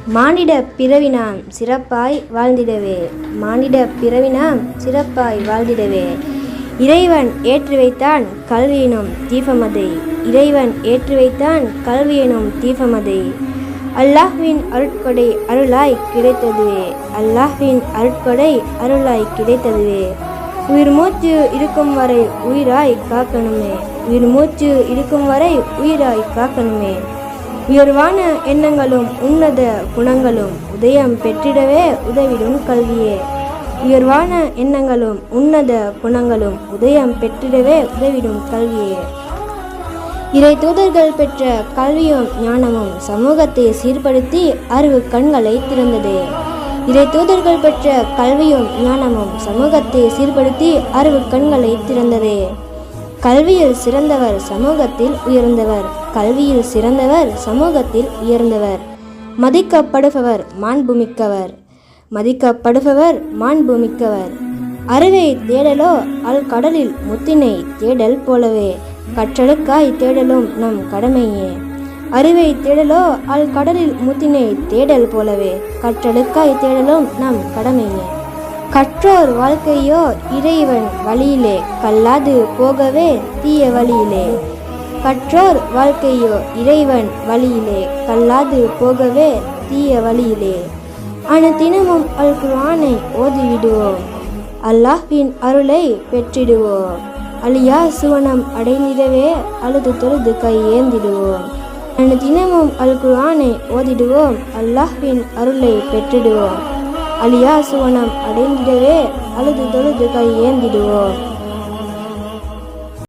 மானிட பிறவினாம் சிறப்பாய் வாழ்ந்திடவே, மானிட பிறவினாம் சிறப்பாய் வாழ்ந்திடவே, இறைவன் ஏற்றி வைத்தான் கல்வியினும் தீபமதை, இறைவன் ஏற்றி வைத்தான் கல்வியினும் தீபமதை, அல்லாஹ்வின் அருட்கொடை அருளாய் கிடைத்ததுவே, அல்லாஹ்வின் அருட்கொடை அருளாய் கிடைத்ததுவே, உயிர் மூச்சு இருக்கும் வரை உயிராய் காக்கணுமே, உயிர் மூச்சு இருக்கும் வரை உயிராய் காக்கணுமே, உயர்வான எண்ணங்களும் உன்னத குணங்களும் உதயம் பெற்றிடவே உதவிடும் கல்வியே, உயர்வான எண்ணங்களும் உன்னத குணங்களும் உதயம் பெற்றிடவே உதவிடும் கல்வியே, இறை தூதர்கள் பெற்ற கல்வியும் ஞானமும் சமூகத்தை சீர்படுத்தி அறிவு கண்களை திறந்ததே, இறை தூதர்கள் பெற்ற கல்வியும் ஞானமும் சமூகத்தை சீர்படுத்தி அறிவு கண்களை திறந்ததே, கல்வியில் சிறந்தவர் சமூகத்தில் உயர்ந்தவர், கல்வியில் சிறந்தவர் சமூகத்தில் உயர்ந்தவர், மதிக்கப்படுபவர் மாண்புமிக்கவர், மதிக்கப்படுபவர் மாண்புமிக்கவர், அறிவை தேடலோ கடலில் முத்தினை தேடல் போலவே, கற்றலுக்காய் தேடலும் நம் கடமையே, அறிவை தேடலோ கடலில் முத்தினை தேடல் போலவே, கற்றலுக்காய் தேடலும் நம் கடமையே, கற்றோர் வாழ்க்கையோ இறைவன் வழியிலே கல்லாது போகவே தீய வழியிலே, கற்றோர் வாழ்க்கையோ இறைவன் வழியிலே கல்லாது போகவே தீய வழியிலே, அனுதினமும் அல் குர்ஆனை ஓதிவிடுவோம், அல்லாஹ்வின் அருளை பெற்றிடுவோம், அழியா சுவனம் அடைந்திடவே அழுது தொழுது கை ஏந்திடுவோம், அனுதினமும் அல் குர்ஆனை ஓதிடுவோம், அல்லாஹ்வின் அருளை பெற்றிடுவோம், அழியா சுவனம் அடைந்திடவே அழுது தொழுது கை ஏந்திடுவோம்.